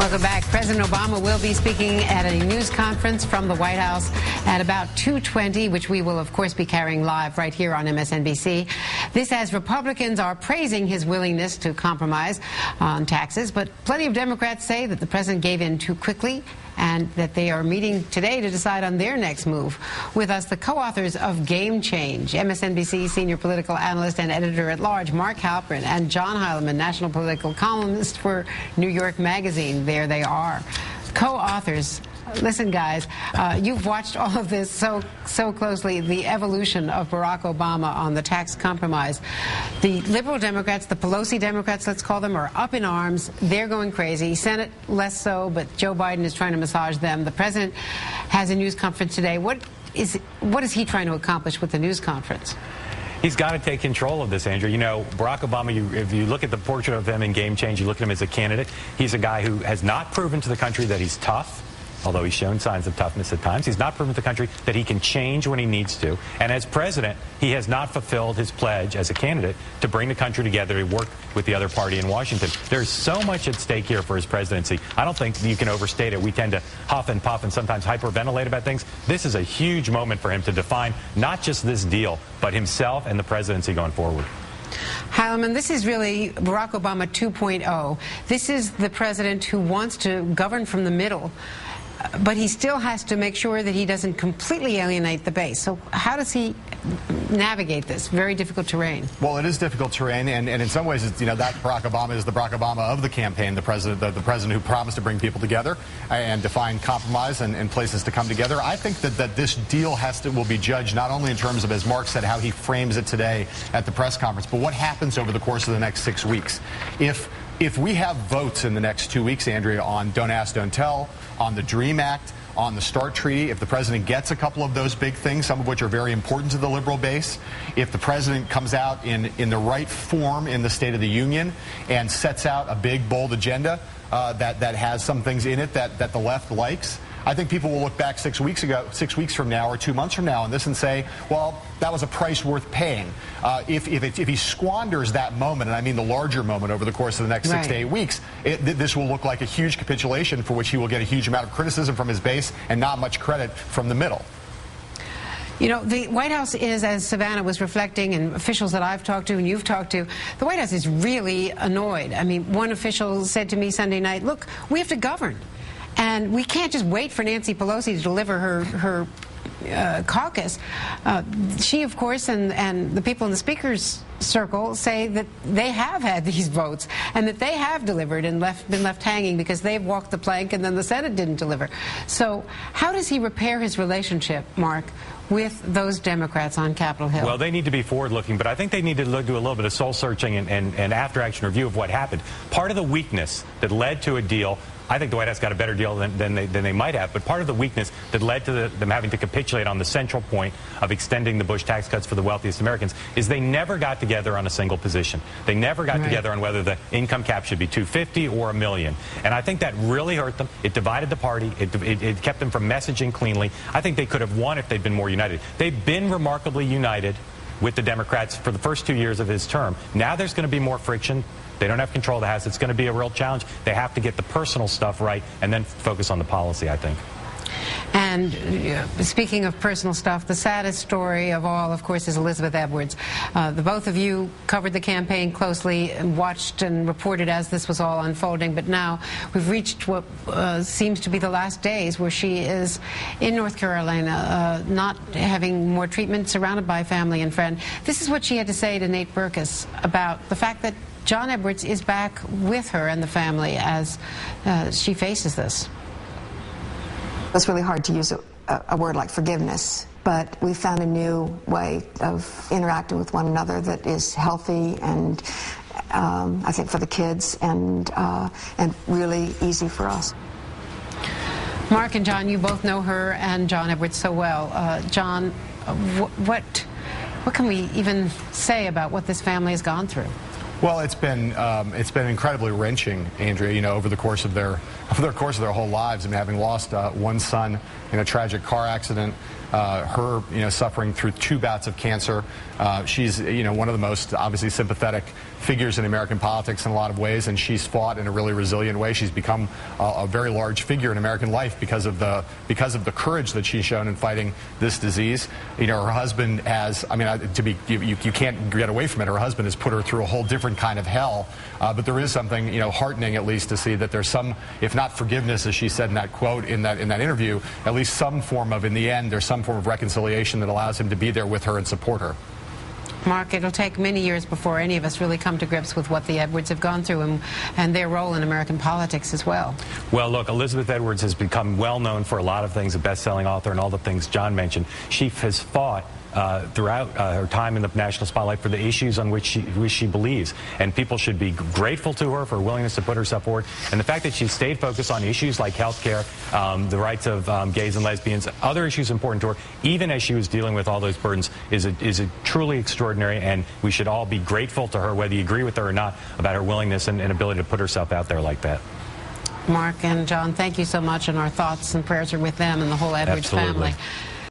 Welcome back. President Obama will be speaking at a news conference from the White House at about 2:20, which we will, of course, be carrying live right here on MSNBC. This as Republicans are praising his willingness to compromise on taxes, but plenty of Democrats say that the president gave in too quickly and that they are meeting today to decide on their next move. With us, the co-authors of Game Change, MSNBC senior political analyst and editor-at-large Mark Halperin, and John Heilemann, national political columnist for New York Magazine. There they are. Co-authors. Listen, guys, you've watched all of this so closely, the evolution of Barack Obama on the tax compromise. The liberal Democrats, the Pelosi Democrats, let's call them, are up in arms. They're going crazy. Senate less so, but Joe Biden is trying to massage them. The president has a news conference today. What is he trying to accomplish with the news conference? He's got to take control of this, Andrew. You know, Barack Obama, if you look at the portrait of him in Game Change, you look at him as a candidate, he's a guy who has not proven to the country that he's tough, although he's shown signs of toughness at times. He's not proven to the country that he can change when he needs to. And as president, he has not fulfilled his pledge as a candidate to bring the country together to work with the other party in Washington. There's so much at stake here for his presidency. I don't think you can overstate it. We tend to huff and puff and sometimes hyperventilate about things. This is a huge moment for him to define not just this deal, but himself and the presidency going forward. Heilemann, this is really Barack Obama 2.0. This is the president who wants to govern from the middle, but he still has to make sure that he doesn't completely alienate the base. So how does he navigate this very difficult terrain? Well, it is difficult terrain, and in some ways, it's, you know, that Barack Obama is the Barack Obama of the campaign, the president who promised to bring people together and define compromise and places to come together. I think that this deal will be judged not only in terms of, as Mark said, how he frames it today at the press conference, but what happens over the course of the next 6 weeks. If we have votes in the next 2 weeks, Andrea, on Don't Ask, Don't Tell, on the DREAM Act, on the START Treaty, if the president gets a couple of those big things, some of which are very important to the liberal base, if the president comes out in the right form in the State of the Union and sets out a big, bold agenda that has some things in it that the left likes, I think people will look back 6 weeks from now or 2 months from now on this and say, well, that was a price worth paying. If he squanders that moment, and I mean the larger moment over the course of the next 6 to 8 weeks, this will look like a huge capitulation for which he will get a huge amount of criticism from his base and not much credit from the middle. You know, the White House is, as Savannah was reflecting, and officials that I've talked to and you've talked to, the White House is really annoyed. I mean, one official said to me Sunday night, look, we have to govern. And we can't just wait for Nancy Pelosi to deliver her caucus. She, of course, and the people in the Speaker's circle say that they have had these votes and that they have delivered and been left hanging because they've walked the plank and then the Senate didn't deliver. So how does he repair his relationship, Mark, with those Democrats on Capitol Hill? Well, they need to be forward-looking, but I think they need to do a little bit of soul-searching and after-action review of what happened. Part of the weakness that led to a deal, I think the White House got a better deal than they might have, but part of the weakness that led to them having to capitulate on the central point of extending the Bush tax cuts for the wealthiest Americans is they never got together on a single position. They never got together on whether the income cap should be $250 or $1 million. And I think that really hurt them. It divided the party. It kept them from messaging cleanly. I think they could have won if they'd been more united. They've been remarkably united with the Democrats for the first 2 years of his term. Now there's going to be more friction. They don't have control of the House. It's going to be a real challenge. They have to get the personal stuff right and then focus on the policy, I think. And speaking of personal stuff, the saddest story of all, of course, is Elizabeth Edwards. The both of you covered the campaign closely and watched and reported as this was all unfolding. But now we've reached what seems to be the last days where she is in North Carolina, not having more treatment, surrounded by family and friend. This is what she had to say to Nate Berkus about the fact that John Edwards is back with her and the family as she faces this. It's really hard to use a word like forgiveness, but we found a new way of interacting with one another that is healthy and I think for the kids and really easy for us. Mark and John, you both know her and John Edwards so well. John, what can we even say about what this family has gone through? Well, it's been incredibly wrenching, Andrea. You know, over the course of their whole lives. I mean, having lost one son in a tragic car accident, her, suffering through 2 bouts of cancer. She's, one of the most obviously sympathetic figures in American politics in a lot of ways, and she's fought in a really resilient way. She's become a very large figure in American life because of the courage that she's shown in fighting this disease. Her husband has, you can't get away from it. Her husband has put her through a whole different kind of hell. But there is something, heartening at least to see that there's some, if not forgiveness, as she said in that quote in that interview, at least some form of, in the end, there's some form of reconciliation that allows him to be there with her and support her. Mark, it'll take many years before any of us really come to grips with what the Edwards have gone through and their role in American politics as well. Well, look, Elizabeth Edwards has become well known for a lot of things, a best-selling author and all the things John mentioned. She has fought throughout her time in the national spotlight for the issues on which she believes, and people should be grateful to her for her willingness to put herself forward. And the fact that she stayed focused on issues like health care, the rights of gays and lesbians, other issues important to her, even as she was dealing with all those burdens, is a truly extraordinary, and we should all be grateful to her, whether you agree with her or not, about her willingness and ability to put herself out there like that. Mark and John, thank you so much, and our thoughts and prayers are with them and the whole Edwards family.